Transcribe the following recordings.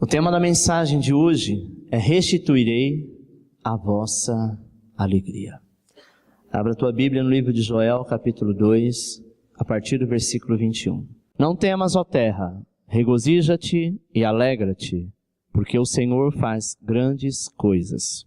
O tema da mensagem de hoje é: restituirei a vossa alegria. Abra a tua Bíblia no livro de Joel, capítulo 2, a partir do versículo 21. Não temas, ó terra, regozija-te e alegra-te, porque o Senhor faz grandes coisas.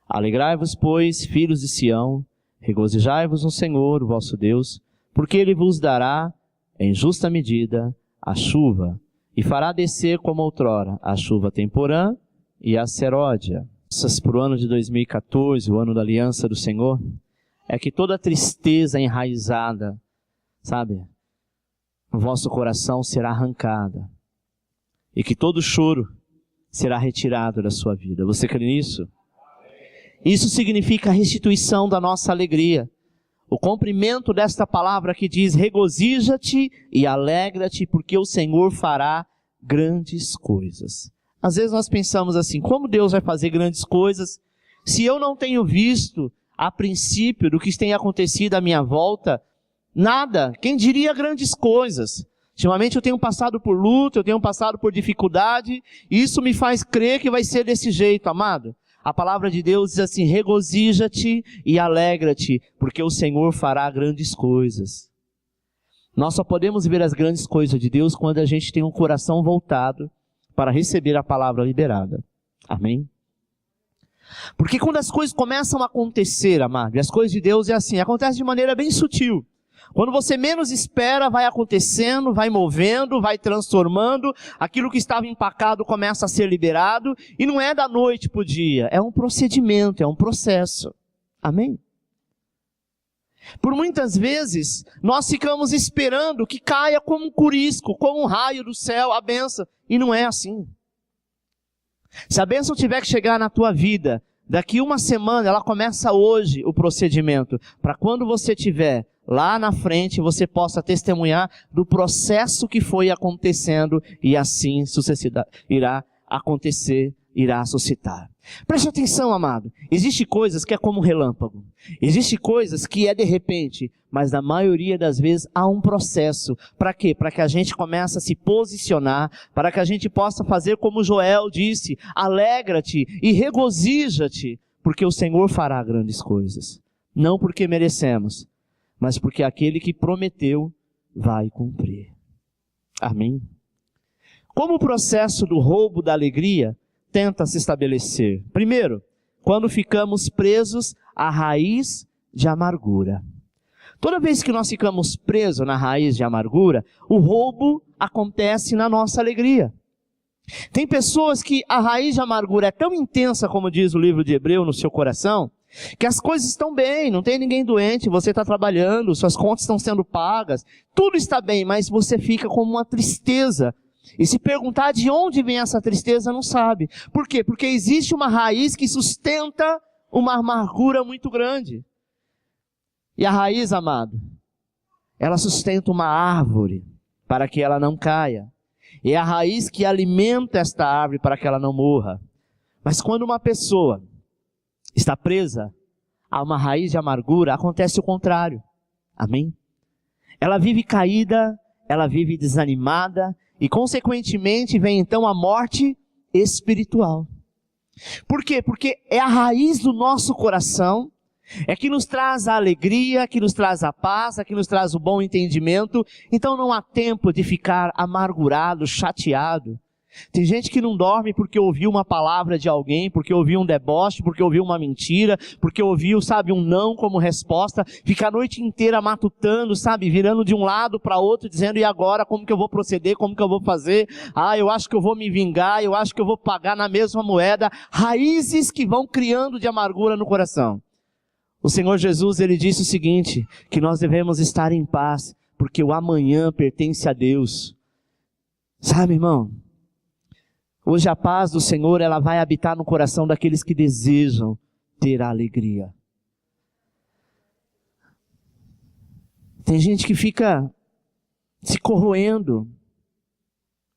Alegrai-vos, pois, filhos de Sião, regozijai-vos no Senhor, vosso Deus, porque Ele vos dará, em justa medida, a chuva, e fará descer como outrora a chuva temporã e a seródia. Para o ano de 2014, o ano da aliança do Senhor, é que toda tristeza enraizada, no vosso coração será arrancada, e que todo choro será retirado da sua vida. Você crê nisso? Isso significa a restituição da nossa alegria. O cumprimento desta palavra que diz: regozija-te e alegra-te, porque o Senhor fará grandes coisas. Às vezes nós pensamos assim: como Deus vai fazer grandes coisas se eu não tenho visto, a princípio, do que tem acontecido à minha volta, nada? Quem diria grandes coisas? Ultimamente eu tenho passado por luta, eu tenho passado por dificuldade, e isso me faz crer que vai ser desse jeito, amado. A palavra de Deus diz assim: regozija-te e alegra-te, porque o Senhor fará grandes coisas. Nós só podemos ver as grandes coisas de Deus quando a gente tem um coração voltado para receber a palavra liberada. Amém? Porque quando as coisas começam a acontecer, amado, e as coisas de Deus é assim, acontece de maneira bem sutil. Quando você menos espera, vai acontecendo, vai movendo, vai transformando, aquilo que estava empacado começa a ser liberado, e não é da noite para o dia, é um procedimento, é um processo. Amém? Por muitas vezes, nós ficamos esperando que caia como um curisco, como um raio do céu, a bênção, e não é assim. Se a bênção tiver que chegar na tua vida, daqui uma semana, ela começa hoje o procedimento, para quando você tiver lá na frente, você possa testemunhar do processo que foi acontecendo, e assim irá acontecer, irá suscitar. Preste atenção, amado. Existem coisas que é como um relâmpago. Existem coisas que é de repente, mas na maioria das vezes há um processo. Para quê? Para que a gente comece a se posicionar, para que a gente possa fazer como Joel disse: alegra-te e regozija-te, porque o Senhor fará grandes coisas. Não porque merecemos, mas porque aquele que prometeu vai cumprir. Amém? Como o processo do roubo da alegria tenta se estabelecer? Primeiro, quando ficamos presos à raiz de amargura. Toda vez que nós ficamos presos na raiz de amargura, o roubo acontece na nossa alegria. Tem pessoas que a raiz de amargura é tão intensa, como diz o livro de Hebreus, no seu coração, que as coisas estão bem, não tem ninguém doente, você está trabalhando, suas contas estão sendo pagas, tudo está bem, mas você fica com uma tristeza. E se perguntar de onde vem essa tristeza, não sabe. Por quê? Porque existe uma raiz que sustenta uma amargura muito grande. E a raiz, amado, ela sustenta uma árvore para que ela não caia. É a raiz que alimenta esta árvore para que ela não morra. Mas quando uma pessoa está presa a uma raiz de amargura, acontece o contrário. Amém? Ela vive caída, ela vive desanimada, e consequentemente vem então a morte espiritual. Por quê? Porque é a raiz do nosso coração, é que nos traz a alegria, que nos traz a paz, que nos traz o bom entendimento. Então não há tempo de ficar amargurado, chateado. Tem gente que não dorme porque ouviu uma palavra de alguém, porque ouviu um deboche, porque ouviu uma mentira, porque ouviu, um não como resposta, fica a noite inteira matutando, virando de um lado para outro, dizendo: e agora, como que eu vou proceder, como que eu vou fazer? Eu acho que eu vou me vingar, eu acho que eu vou pagar na mesma moeda. Raízes que vão criando de amargura no coração. O Senhor Jesus, Ele disse o seguinte, que nós devemos estar em paz, porque o amanhã pertence a Deus. Irmão? Hoje a paz do Senhor, ela vai habitar no coração daqueles que desejam ter a alegria. Tem gente que fica se corroendo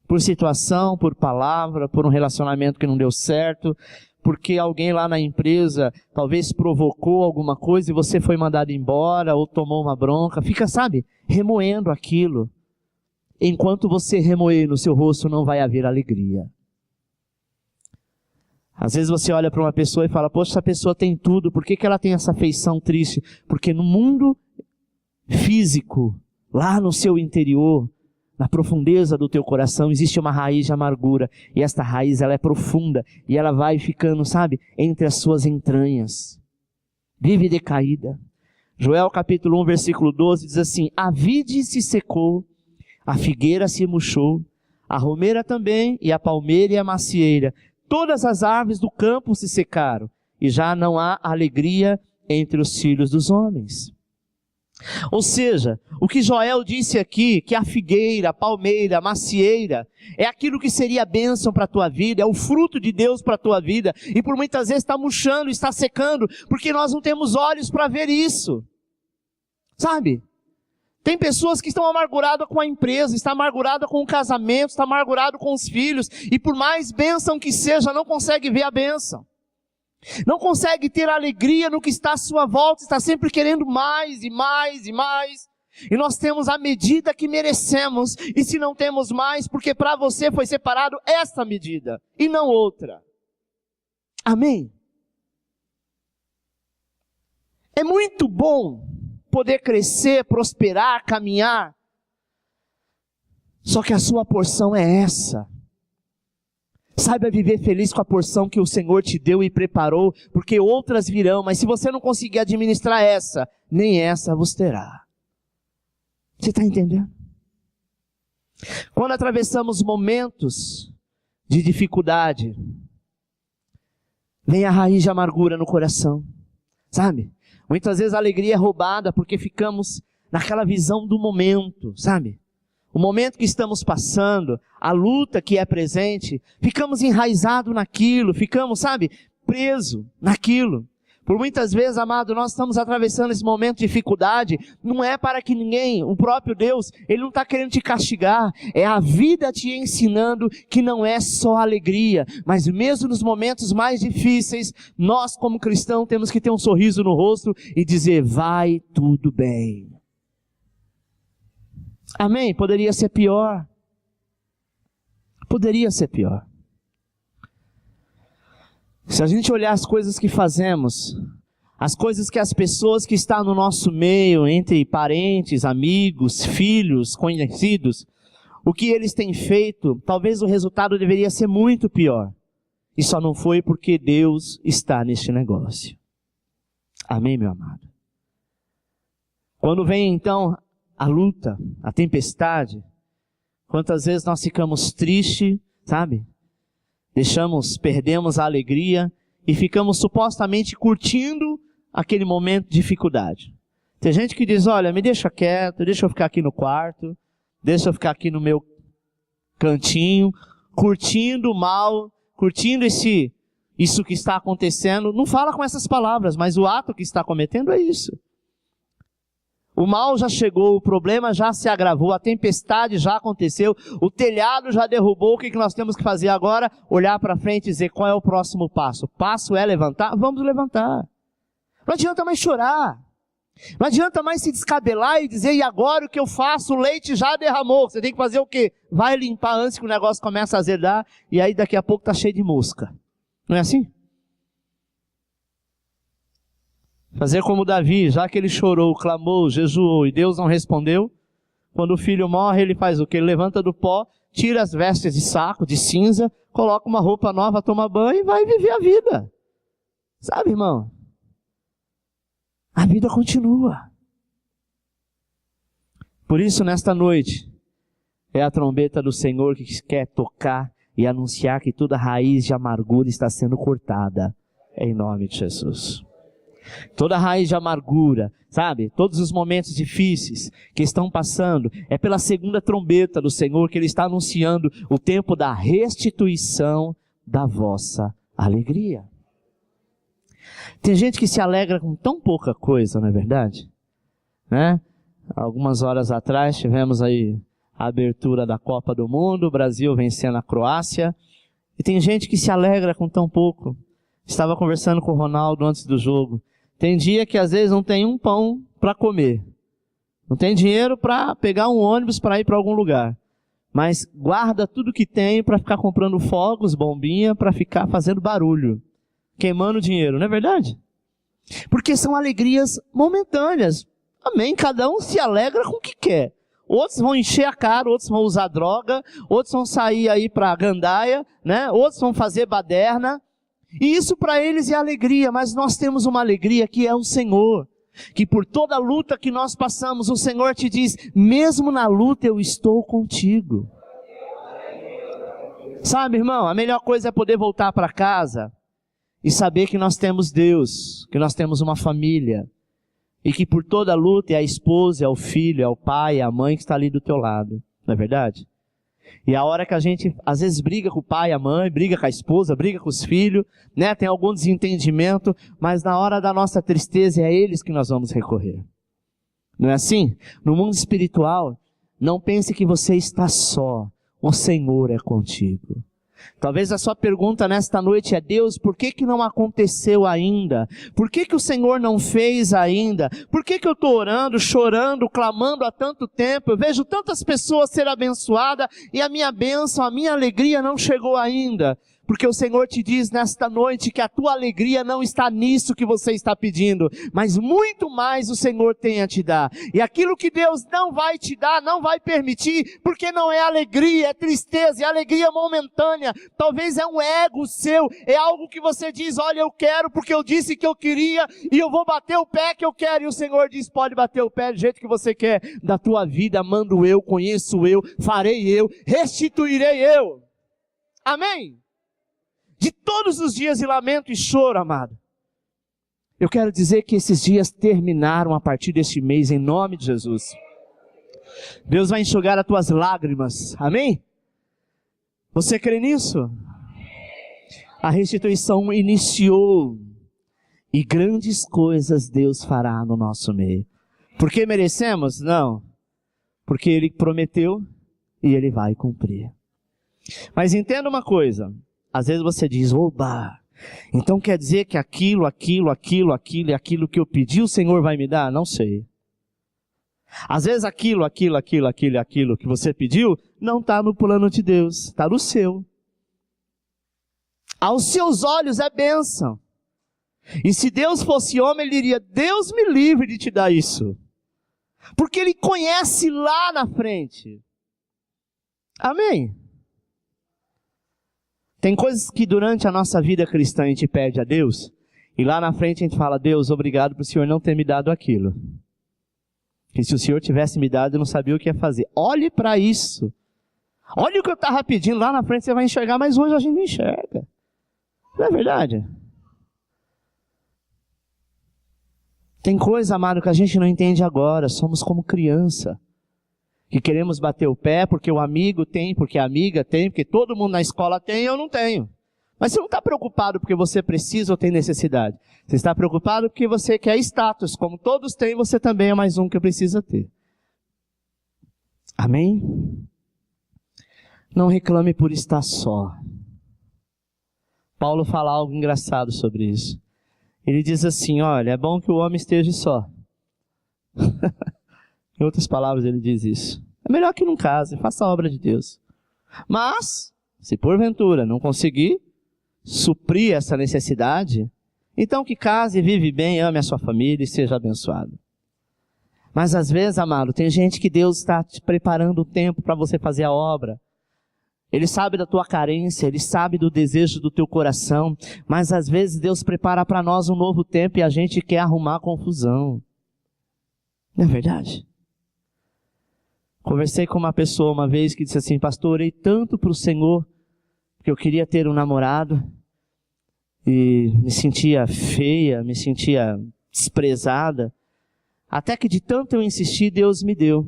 por situação, por palavra, por um relacionamento que não deu certo, porque alguém lá na empresa talvez provocou alguma coisa e você foi mandado embora ou tomou uma bronca. Fica, remoendo aquilo. Enquanto você remoer no seu rosto, não vai haver alegria. Às vezes você olha para uma pessoa e fala, poxa, essa pessoa tem tudo, por que ela tem essa feição triste? Porque no mundo físico, lá no seu interior, na profundeza do teu coração, existe uma raiz de amargura. E esta raiz, ela é profunda. E ela vai ficando, sabe, entre as suas entranhas. Vive decaída. Joel capítulo 1, versículo 12, diz assim, a vide se secou, a figueira se murchou, a romeira também, e a palmeira e a macieira. Todas as árvores do campo se secaram, e já não há alegria entre os filhos dos homens. Ou seja, o que Joel disse aqui, que a figueira, a palmeira, a macieira, é aquilo que seria bênção para a tua vida, é o fruto de Deus para a tua vida, e por muitas vezes está murchando, está secando, porque nós não temos olhos para ver isso. Sabe? Tem pessoas que estão amarguradas com a empresa, está amargurada com o casamento, está amargurado com os filhos, e por mais bênção que seja, não consegue ver a bênção. Não consegue ter alegria no que está à sua volta, está sempre querendo mais e mais e mais. E nós temos a medida que merecemos, e se não temos mais, porque para você foi separado essa medida, e não outra. Amém? É muito bom poder crescer, prosperar, caminhar. Só que a sua porção é essa. Saiba viver feliz com a porção que o Senhor te deu e preparou, porque outras virão, mas se você não conseguir administrar essa, nem essa vos terá. Você está entendendo? Quando atravessamos momentos de dificuldade, vem a raiz de amargura no coração, sabe? Muitas vezes a alegria é roubada porque ficamos naquela visão do momento, sabe? O momento que estamos passando, a luta que é presente, ficamos enraizados naquilo, ficamos, sabe, presos naquilo. Por muitas vezes, amado, nós estamos atravessando esse momento de dificuldade, não é para que ninguém, o próprio Deus, Ele não está querendo te castigar, é a vida te ensinando que não é só alegria, mas mesmo nos momentos mais difíceis, nós como cristãos temos que ter um sorriso no rosto e dizer, vai tudo bem. Amém? Poderia ser pior. Poderia ser pior. Se a gente olhar as coisas que fazemos, as coisas que as pessoas que estão no nosso meio, entre parentes, amigos, filhos, conhecidos, o que eles têm feito, talvez o resultado deveria ser muito pior. E só não foi porque Deus está neste negócio. Amém, meu amado? Quando vem então a luta, a tempestade, quantas vezes nós ficamos tristes, sabe? Perdemos a alegria e ficamos supostamente curtindo aquele momento de dificuldade. Tem gente que diz, olha, me deixa quieto, deixa eu ficar aqui no quarto, deixa eu ficar aqui no meu cantinho, curtindo o mal, curtindo isso que está acontecendo. Não fala com essas palavras, mas o ato que está cometendo é isso. O mal já chegou, o problema já se agravou, a tempestade já aconteceu, o telhado já derrubou. O que nós temos que fazer agora? Olhar para frente e dizer qual é o próximo passo. O passo é levantar? Vamos levantar. Não adianta mais chorar. Não adianta mais se descabelar e dizer, e agora o que eu faço? O leite já derramou. Você tem que fazer o quê? Vai limpar antes que o negócio comece a azedar, e aí daqui a pouco está cheio de mosca. Não é assim? Fazer como Davi, já que ele chorou, clamou, jejuou e Deus não respondeu, quando o filho morre, ele faz o quê? Ele levanta do pó, tira as vestes de saco, de cinza, coloca uma roupa nova, toma banho e vai viver a vida. Sabe, irmão? A vida continua. Por isso, nesta noite, é a trombeta do Senhor que quer tocar e anunciar que toda raiz de amargura está sendo cortada, em nome de Jesus. Toda raiz de amargura, sabe? Todos os momentos difíceis que estão passando, é pela segunda trombeta do Senhor que Ele está anunciando o tempo da restituição da vossa alegria. Tem gente que se alegra com tão pouca coisa, não é verdade? Né? Algumas horas atrás tivemos aí a abertura da Copa do Mundo, o Brasil vencendo a Croácia, e tem gente que se alegra com tão pouco. Estava conversando com o Ronaldo antes do jogo. Tem dia que às vezes não tem um pão para comer. Não tem dinheiro para pegar um ônibus para ir para algum lugar. mas guarda tudo que tem para ficar comprando fogos, bombinha, para ficar fazendo barulho, queimando dinheiro, não é verdade? Porque são alegrias momentâneas. Amém? Cada um se alegra com o que quer. Outros vão encher a cara, outros vão usar droga, outros vão sair aí para a gandaia, né? Outros vão fazer baderna. E isso para eles é alegria, mas nós temos uma alegria que é o Senhor. Que por toda a luta que nós passamos, o Senhor te diz, mesmo na luta eu estou contigo. Sabe, irmão, a melhor coisa é poder voltar para casa e saber que nós temos Deus, que nós temos uma família. E que por toda a luta é a esposa, é o filho, é o pai, é a mãe que está ali do teu lado. Não é verdade? E a hora que a gente, às vezes, briga com o pai, a mãe, briga com a esposa, briga com os filhos, né? Tem algum desentendimento, mas na hora da nossa tristeza é a eles que nós vamos recorrer. Não é assim? No mundo espiritual, não pense que você está só. O Senhor é contigo. Talvez a sua pergunta nesta noite é: Deus, por que não aconteceu ainda? Por que o Senhor não fez ainda? Por que eu estou orando, chorando, clamando há tanto tempo? Eu vejo tantas pessoas ser abençoadas e a minha bênção, a minha alegria não chegou ainda. Porque o Senhor te diz nesta noite que a tua alegria não está nisso que você está pedindo, mas muito mais o Senhor tem a te dar. E aquilo que Deus não vai te dar, não vai permitir, porque não é alegria, é tristeza, é alegria momentânea. Talvez é um ego seu, é algo que você diz, olha, eu quero porque eu disse que eu queria, e eu vou bater o pé que eu quero. E o Senhor diz, pode bater o pé do jeito que você quer. Da tua vida mando eu, conheço eu, farei eu, restituirei eu. Amém? De todos os dias de lamento e choro, amado. Eu quero dizer que esses dias terminaram a partir deste mês, em nome de Jesus. Deus vai enxugar as tuas lágrimas, amém? Você crê nisso? A restituição iniciou, e grandes coisas Deus fará no nosso meio. Porque merecemos? Não. Porque Ele prometeu, e Ele vai cumprir. Mas entenda uma coisa. Às vezes você diz, oba, então quer dizer que aquilo e aquilo que eu pedi o Senhor vai me dar? Não sei. Às vezes aquilo que você pediu não está no plano de Deus, está no seu. Aos seus olhos é bênção. E se Deus fosse homem, Ele diria, Deus me livre de te dar isso. Porque Ele conhece lá na frente. Amém? Tem coisas que durante a nossa vida cristã a gente pede a Deus, e lá na frente a gente fala, Deus, obrigado por o Senhor não ter me dado aquilo. Que se o Senhor tivesse me dado, eu não sabia o que ia fazer. Olhe para isso. Olhe o que eu estava pedindo, lá na frente você vai enxergar, mas hoje a gente não enxerga. Não é verdade? Tem coisa, amado, que a gente não entende agora, somos como criança. Que queremos bater o pé porque o amigo tem, porque a amiga tem, porque todo mundo na escola tem e eu não tenho. Mas você não está preocupado porque você precisa ou tem necessidade. Você está preocupado porque você quer status. Como todos têm, você também é mais um que precisa ter. Amém? Não reclame por estar só. Paulo fala algo engraçado sobre isso. Ele diz assim, olha, é bom que o homem esteja só. Em outras palavras, ele diz isso. É melhor que não case, faça a obra de Deus. Mas, se porventura não conseguir suprir essa necessidade, então que case, vive bem, ame a sua família e seja abençoado. Mas às vezes, amado, tem gente que Deus está te preparando o tempo para você fazer a obra. Ele sabe da tua carência, Ele sabe do desejo do teu coração, mas às vezes Deus prepara para nós um novo tempo e a gente quer arrumar confusão. Não é verdade? Conversei com uma pessoa uma vez que disse assim, pastor, orei tanto para o Senhor, porque eu queria ter um namorado, e me sentia feia, me sentia desprezada, até que de tanto eu insistir, Deus me deu.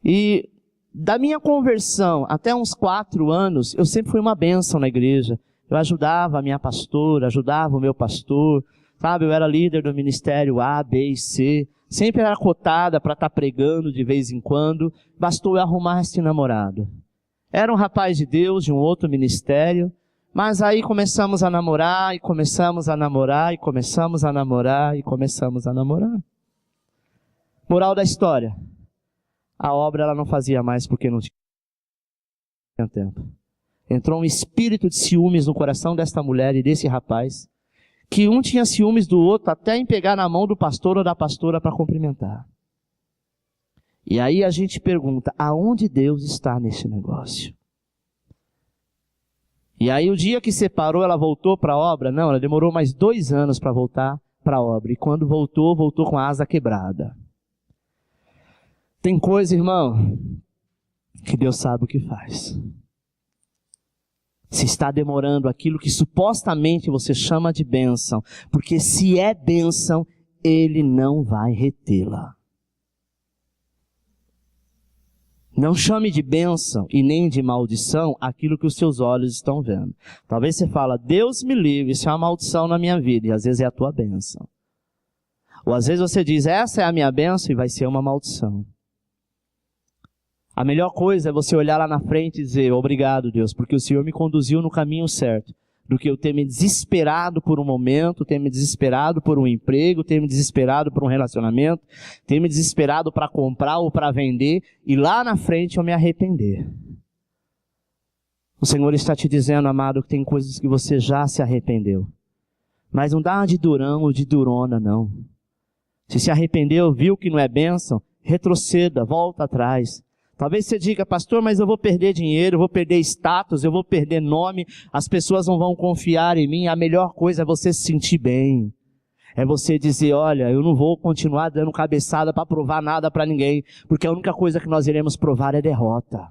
E da minha conversão até uns 4 anos, eu sempre fui uma bênção na igreja. Eu ajudava a minha pastora, ajudava o meu pastor, sabe? Eu era líder do ministério A, B e C. Sempre era cotada para estar pregando de vez em quando. Bastou eu arrumar esse namorado. Era um rapaz de Deus, de um outro ministério. Mas aí começamos a namorar, e começamos a namorar, e começamos a namorar, e começamos a namorar. Moral da história. A obra ela não fazia mais porque não tinha. tempo. Entrou um espírito de ciúmes no coração desta mulher e desse rapaz, que um tinha ciúmes do outro até em pegar na mão do pastor ou da pastora para cumprimentar. E aí a gente pergunta, aonde Deus está nesse negócio? E aí o dia que separou, ela voltou para a obra? Não, ela demorou mais 2 anos para voltar para a obra. E quando voltou, voltou com a asa quebrada. Tem coisa, irmão, que Deus sabe o que faz. Se está demorando aquilo que supostamente você chama de bênção, porque se é bênção, Ele não vai retê-la. Não chame de bênção e nem de maldição aquilo que os seus olhos estão vendo. Talvez você fala, Deus me livre, isso é uma maldição na minha vida, e às vezes é a tua bênção. Ou às vezes você diz, essa é a minha bênção, e vai ser uma maldição. A melhor coisa é você olhar lá na frente e dizer, obrigado Deus, porque o Senhor me conduziu no caminho certo, do que eu ter me desesperado por um momento, ter me desesperado por um emprego, ter me desesperado por um relacionamento, ter me desesperado para comprar ou para vender, e lá na frente eu me arrepender. O Senhor está te dizendo, amado, que tem coisas que você já se arrependeu. Mas não dá de durão ou de durona, não. Se arrependeu, viu que não é bênção, retroceda, volta atrás. Talvez você diga, pastor, mas eu vou perder dinheiro, eu vou perder status, eu vou perder nome, as pessoas não vão confiar em mim. A melhor coisa é você se sentir bem. É você dizer, olha, eu não vou continuar dando cabeçada para provar nada para ninguém, porque a única coisa que nós iremos provar é derrota.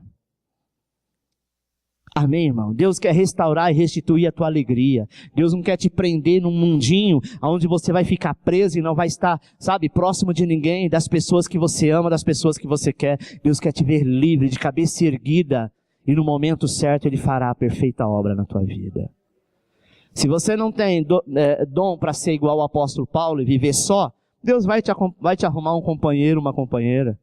Amém, irmão? Deus quer restaurar e restituir a tua alegria. Deus não quer te prender num mundinho onde você vai ficar preso e não vai estar, sabe, próximo de ninguém, das pessoas que você ama, das pessoas que você quer. Deus quer te ver livre, de cabeça erguida, e no momento certo Ele fará a perfeita obra na tua vida. Se você não tem dom para ser igual ao apóstolo Paulo e viver só, Deus vai te arrumar um companheiro, uma companheira.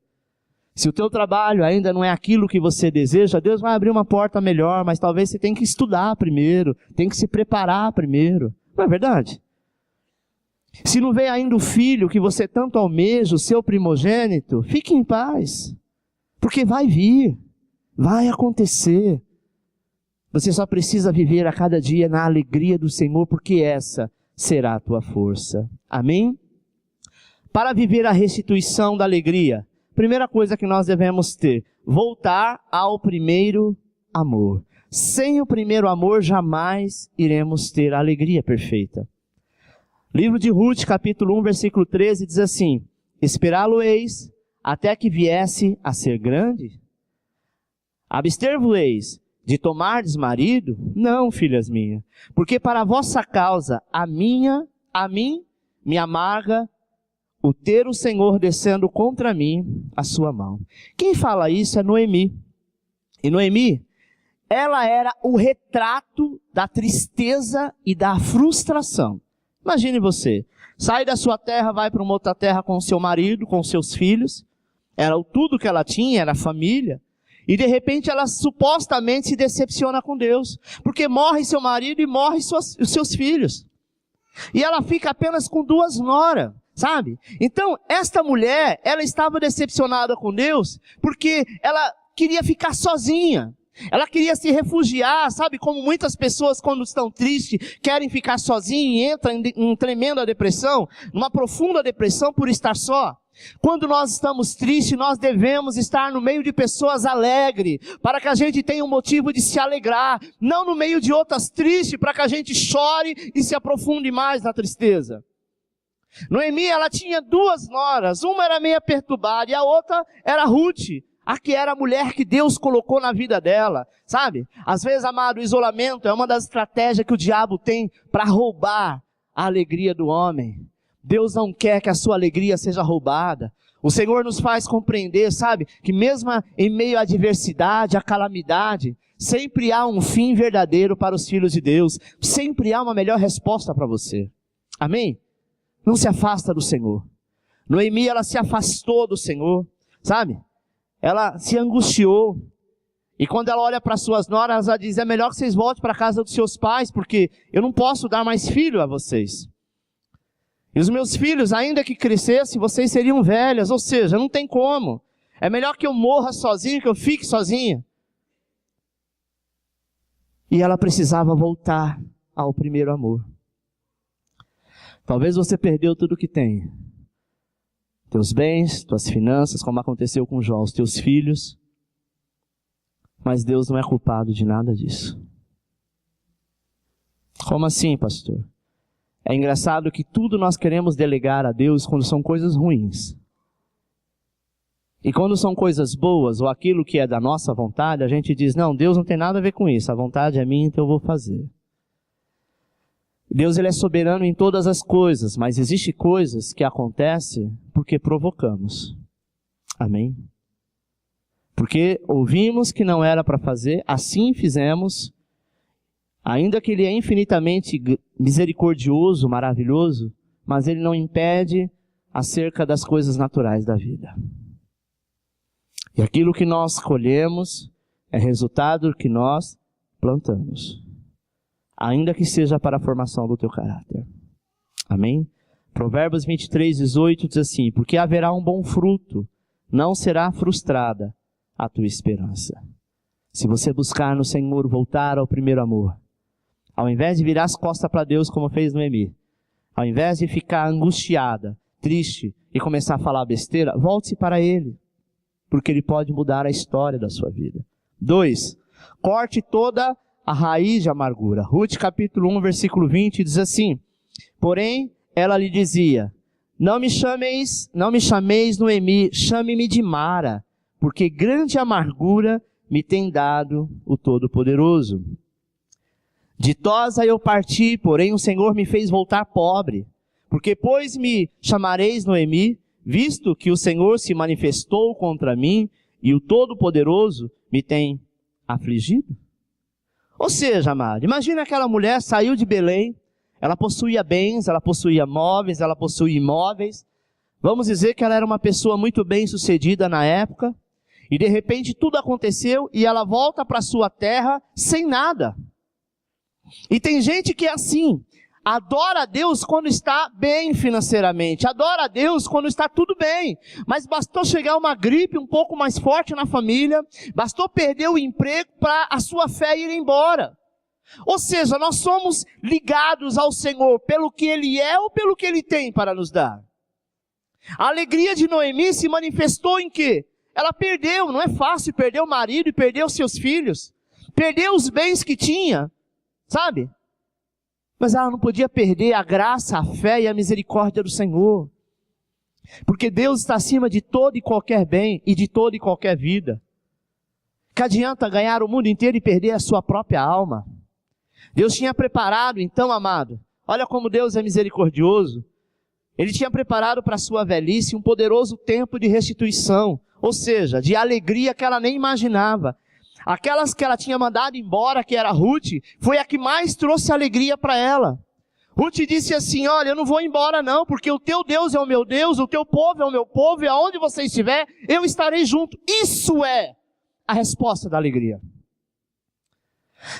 Se o teu trabalho ainda não é aquilo que você deseja, Deus vai abrir uma porta melhor, mas talvez você tenha que estudar primeiro, tem que se preparar primeiro. Não é verdade? Se não veio ainda o filho que você tanto almeja, o seu primogênito, fique em paz, porque vai vir, vai acontecer. Você só precisa viver a cada dia na alegria do Senhor, porque essa será a tua força. Amém? Para viver a restituição da alegria, primeira coisa que nós devemos ter, voltar ao primeiro amor. Sem o primeiro amor, jamais iremos ter a alegria perfeita. Livro de Ruth, capítulo 1, versículo 13, diz assim, esperá-lo-eis até que viesse a ser grande? Abster-vos-eis de tomardes marido? Não, filhas minhas, porque para a vossa causa, a mim me amarga o ter o Senhor descendo contra mim a sua mão. Quem fala isso é Noemi. E Noemi, ela era o retrato da tristeza e da frustração. Imagine você, sai da sua terra, vai para uma outra terra com seu marido, com seus filhos. Era tudo que ela tinha, era família. E de repente ela supostamente se decepciona com Deus, porque morre seu marido e morre os seus filhos. E ela fica apenas com 2 noras. Sabe? Então, esta mulher, ela estava decepcionada com Deus, porque ela queria ficar sozinha. Ela queria se refugiar, sabe? Como muitas pessoas, quando estão tristes, querem ficar sozinhas e entram em tremenda depressão, numa profunda depressão por estar só. Quando nós estamos tristes, nós devemos estar no meio de pessoas alegres, para que a gente tenha um motivo de se alegrar, não no meio de outras tristes, para que a gente chore e se aprofunde mais na tristeza. Noemi, ela tinha 2 noras, uma era meio perturbada e a outra era Ruth, a que era a mulher que Deus colocou na vida dela, sabe? Às vezes, amado, o isolamento é uma das estratégias que o diabo tem para roubar a alegria do homem. Deus não quer que a sua alegria seja roubada. O Senhor nos faz compreender, sabe, que mesmo em meio à adversidade, à calamidade, sempre há um fim verdadeiro para os filhos de Deus, sempre há uma melhor resposta para você. Amém? Não se afasta do Senhor. Noemi, ela se afastou do Senhor, sabe? Ela se angustiou. E quando ela olha para suas noras, ela diz, é melhor que vocês voltem para a casa dos seus pais, porque eu não posso dar mais filho a vocês. E os meus filhos, ainda que crescessem, vocês seriam velhas, ou seja, não tem como. É melhor que eu morra sozinho, que eu fique sozinha. E ela precisava voltar ao primeiro amor. Talvez você perdeu tudo que tem. Teus bens, tuas finanças, como aconteceu com Jó, os teus filhos. Mas Deus não é culpado de nada disso. Como assim, pastor? É engraçado que tudo nós queremos delegar a Deus quando são coisas ruins. E quando são coisas boas, ou aquilo que é da nossa vontade, a gente diz, não, Deus não tem nada a ver com isso, a vontade é minha, então eu vou fazer. Deus, ele é soberano em todas as coisas, mas existem coisas que acontecem porque provocamos. Amém? Porque ouvimos que não era para fazer, assim fizemos, ainda que ele é infinitamente misericordioso, maravilhoso, mas ele não impede acerca das coisas naturais da vida. E aquilo que nós colhemos é resultado que nós plantamos, ainda que seja para a formação do teu caráter. Amém? Provérbios 23:18 diz assim, porque haverá um bom fruto, não será frustrada a tua esperança. Se você buscar no Senhor voltar ao primeiro amor, ao invés de virar as costas para Deus como fez Noemi, ao invés de ficar angustiada, triste e começar a falar besteira, volte-se para Ele, porque Ele pode mudar a história da sua vida. 2. Corte toda a raiz de amargura. Ruth capítulo 1, versículo 20 diz assim, porém ela lhe dizia, não me chameis Noemi, chame-me de Mara, porque grande amargura me tem dado o Todo-Poderoso. Ditosa eu parti, porém o Senhor me fez voltar pobre, porque pois me chamareis Noemi, visto que o Senhor se manifestou contra mim e o Todo-Poderoso me tem afligido? Ou seja, amado, imagina aquela mulher saiu de Belém, ela possuía bens, ela possuía móveis, ela possuía imóveis. Vamos dizer que ela era uma pessoa muito bem sucedida na época, e de repente tudo aconteceu e ela volta para sua terra sem nada. E tem gente que é assim, adora a Deus quando está bem financeiramente, adora a Deus quando está tudo bem, mas bastou chegar uma gripe um pouco mais forte na família, bastou perder o emprego para a sua fé ir embora. Ou seja, nós somos ligados ao Senhor pelo que Ele é ou pelo que Ele tem para nos dar. A alegria de Noemi se manifestou em quê? Ela perdeu, não é fácil perder o marido e perder os seus filhos, perdeu os bens que tinha, sabe? Mas ela não podia perder a graça, a fé e a misericórdia do Senhor. Porque Deus está acima de todo e qualquer bem e de toda e qualquer vida. Que adianta ganhar o mundo inteiro e perder a sua própria alma? Deus tinha preparado, então, amado, olha como Deus é misericordioso. Ele tinha preparado para a sua velhice um poderoso tempo de restituição, ou seja, de alegria que ela nem imaginava. Aquelas que ela tinha mandado embora, que era Ruth, foi a que mais trouxe alegria para ela. Ruth disse assim, olha, eu não vou embora não, porque o teu Deus é o meu Deus, o teu povo é o meu povo, e aonde você estiver, eu estarei junto. Isso é a resposta da alegria.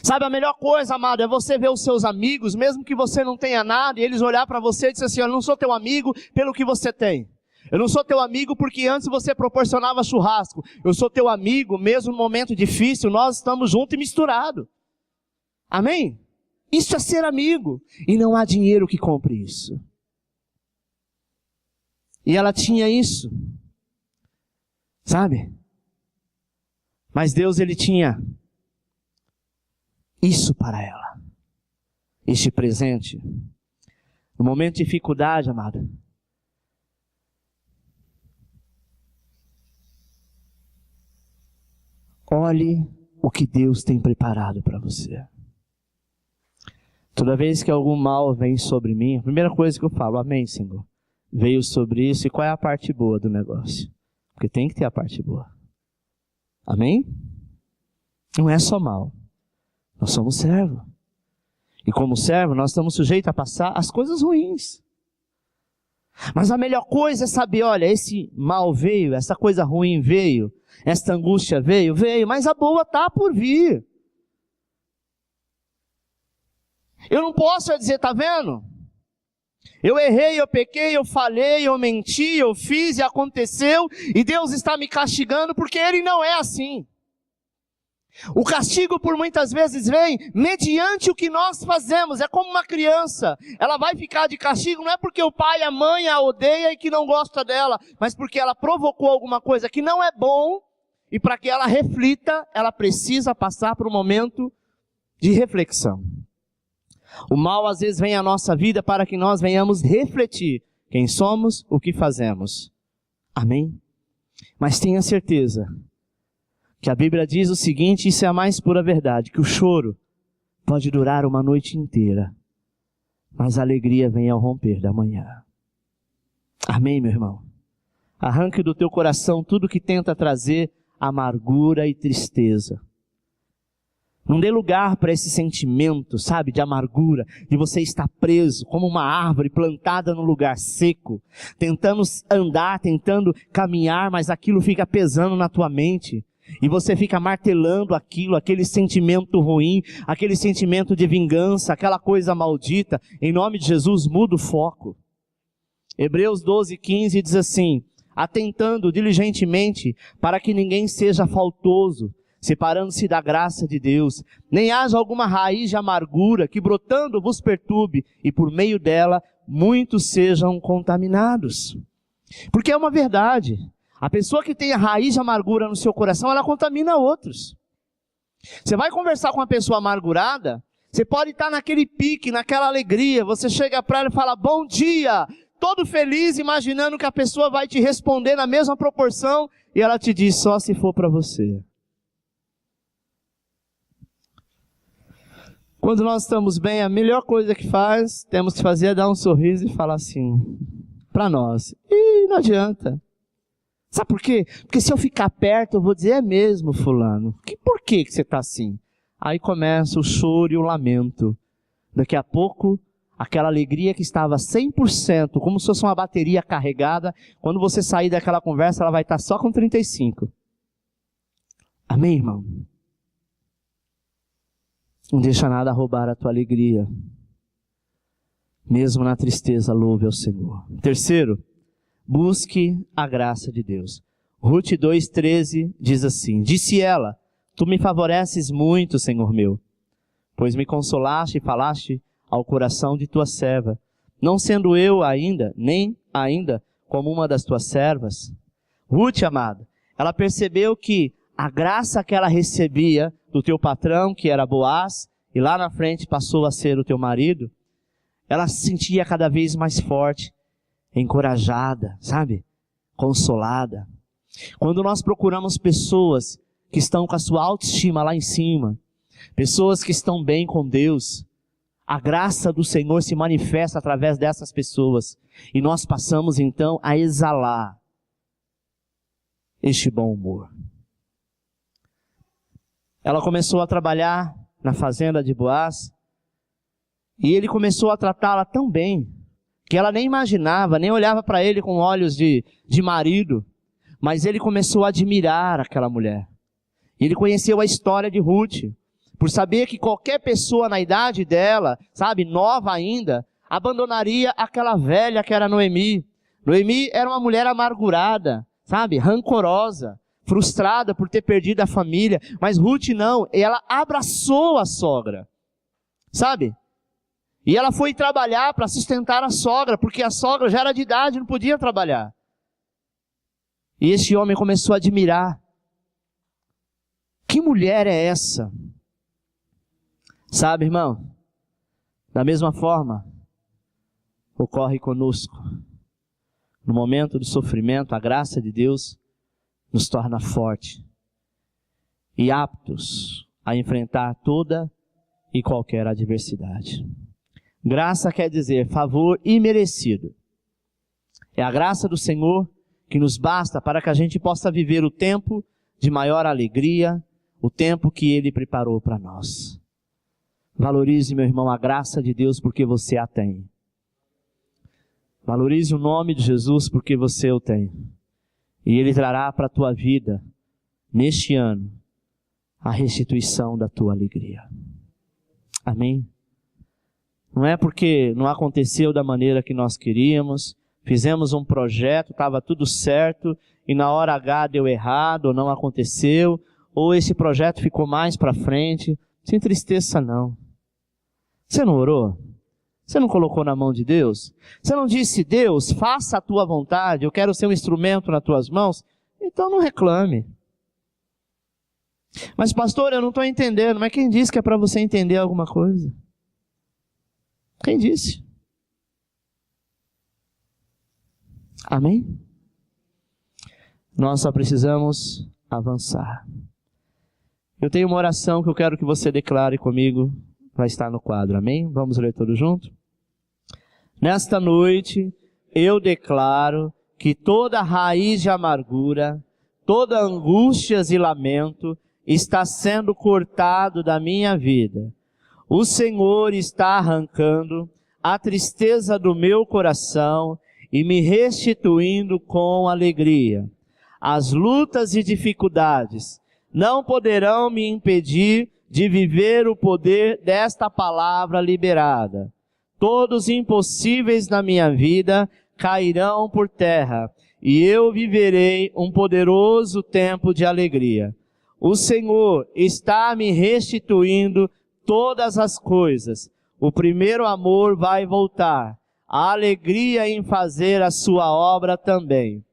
Sabe, a melhor coisa, amado, é você ver os seus amigos, mesmo que você não tenha nada, e eles olhar para você e dizer assim, eu não sou teu amigo pelo que você tem. Eu não sou teu amigo porque antes você proporcionava churrasco. Eu sou teu amigo, mesmo no momento difícil, nós estamos juntos e misturados. Amém? Isso é ser amigo. E não há dinheiro que compre isso. E ela tinha isso. Sabe? Mas Deus, Ele tinha isso para ela. Este presente. No momento de dificuldade, amada, olhe o que Deus tem preparado para você. Toda vez que algum mal vem sobre mim, a primeira coisa que eu falo, amém, Senhor. Veio sobre isso, e qual é a parte boa do negócio? Porque tem que ter a parte boa. Amém? Não é só mal. Nós somos servo. E como servo, nós estamos sujeitos a passar as coisas ruins. Mas a melhor coisa é saber, olha, esse mal veio, essa coisa ruim veio, esta angústia veio, mas a boa está por vir. Eu não posso dizer, tá vendo? Eu errei, eu pequei, eu falhei, eu menti, eu fiz e aconteceu, e Deus está me castigando porque Ele não é assim. O castigo por muitas vezes vem mediante o que nós fazemos. É como uma criança. Ela vai ficar de castigo não é porque o pai e a mãe a odeia e que não gosta dela, mas porque ela provocou alguma coisa que não é bom, e para que ela reflita, ela precisa passar por um momento de reflexão. O mal às vezes vem à nossa vida para que nós venhamos refletir quem somos, o que fazemos. Amém? Mas tenha certeza que a Bíblia diz o seguinte, isso é a mais pura verdade, que o choro pode durar uma noite inteira, mas a alegria vem ao romper da manhã. Amém, meu irmão? Arranque do teu coração tudo que tenta trazer amargura e tristeza. Não dê lugar para esse sentimento, sabe, de amargura, de você estar preso como uma árvore plantada num lugar seco, tentando andar, tentando caminhar, mas aquilo fica pesando na tua mente. E você fica martelando aquilo, aquele sentimento ruim, aquele sentimento de vingança, aquela coisa maldita. Em nome de Jesus, muda o foco. Hebreus 12:15 diz assim: atentando diligentemente para que ninguém seja faltoso, separando-se da graça de Deus, nem haja alguma raiz de amargura que brotando vos perturbe, e por meio dela muitos sejam contaminados. Porque é uma verdade. A pessoa que tem a raiz de amargura no seu coração, ela contamina outros. Você vai conversar com uma pessoa amargurada, você pode estar naquele pique, naquela alegria, você chega para ela e fala, bom dia, todo feliz, imaginando que a pessoa vai te responder na mesma proporção, e ela te diz, só se for para você. Quando nós estamos bem, a melhor coisa que temos que fazer é dar um sorriso e falar assim, para nós, e não adianta. Sabe por quê? Porque se eu ficar perto, eu vou dizer, é mesmo, fulano. Por que você está assim? Aí começa o choro e o lamento. Daqui a pouco, aquela alegria que estava 100%, como se fosse uma bateria carregada, quando você sair daquela conversa, ela vai estar só com 35%. Amém, irmão? Não deixa nada roubar a tua alegria. Mesmo na tristeza, louve ao Senhor. Terceiro, busque a graça de Deus. Ruth 2,13 diz assim, disse ela, tu me favoreces muito, Senhor meu, pois me consolaste e falaste ao coração de tua serva, não sendo eu ainda, nem ainda como uma das tuas servas. Ruth, amada, ela percebeu que a graça que ela recebia do teu patrão, que era Boaz, e lá na frente passou a ser o teu marido, ela se sentia cada vez mais forte, encorajada, sabe? Consolada. Quando nós procuramos pessoas que estão com a sua autoestima lá em cima, pessoas que estão bem com Deus, a graça do Senhor se manifesta através dessas pessoas, e nós passamos então a exalar este bom humor. Ela começou a trabalhar na fazenda de Boaz, e ele começou a tratá-la tão bem, que ela nem imaginava, nem olhava para ele com olhos de marido, mas ele começou a admirar aquela mulher. E ele conheceu a história de Ruth, por saber que qualquer pessoa na idade dela, sabe, nova ainda, abandonaria aquela velha que era Noemi. Noemi era uma mulher amargurada, sabe, rancorosa, frustrada por ter perdido a família, mas Ruth não, ela abraçou a sogra, sabe? E ela foi trabalhar para sustentar a sogra, porque a sogra já era de idade, não podia trabalhar. E esse homem começou a admirar. Que mulher é essa? Sabe, irmão? Da mesma forma, ocorre conosco. No momento do sofrimento, a graça de Deus nos torna forte e aptos a enfrentar toda e qualquer adversidade. Graça quer dizer favor imerecido. É a graça do Senhor que nos basta para que a gente possa viver o tempo de maior alegria, o tempo que Ele preparou para nós. Valorize, meu irmão, a graça de Deus porque você a tem. Valorize o nome de Jesus porque você o tem. E Ele trará para a tua vida, neste ano, a restituição da tua alegria. Amém? Não é porque não aconteceu da maneira que nós queríamos, fizemos um projeto, estava tudo certo, e na hora H deu errado, ou não aconteceu, ou esse projeto ficou mais para frente. Se entristeça não. Você não orou? Você não colocou na mão de Deus? Você não disse, Deus, faça a tua vontade, eu quero ser um instrumento nas tuas mãos? Então não reclame. Mas pastor, eu não estou entendendo. Mas quem disse que é para você entender alguma coisa? Quem disse? Amém? Nós só precisamos avançar. Eu tenho uma oração que eu quero que você declare comigo. Vai estar no quadro, amém? Vamos ler todos juntos? Nesta noite, eu declaro que toda raiz de amargura, toda angústias e lamento está sendo cortado da minha vida. O Senhor está arrancando a tristeza do meu coração e me restituindo com alegria. As lutas e dificuldades não poderão me impedir de viver o poder desta palavra liberada. Todos os impossíveis na minha vida cairão por terra e eu viverei um poderoso tempo de alegria. O Senhor está me restituindo todas as coisas. O primeiro amor vai voltar. A alegria em fazer a sua obra também.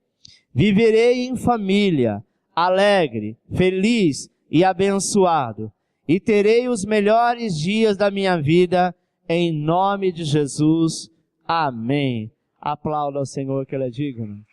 Viverei em família, alegre, feliz e abençoado. E terei os melhores dias da minha vida, em nome de Jesus. Amém. Aplauda ao Senhor que Ele é digno.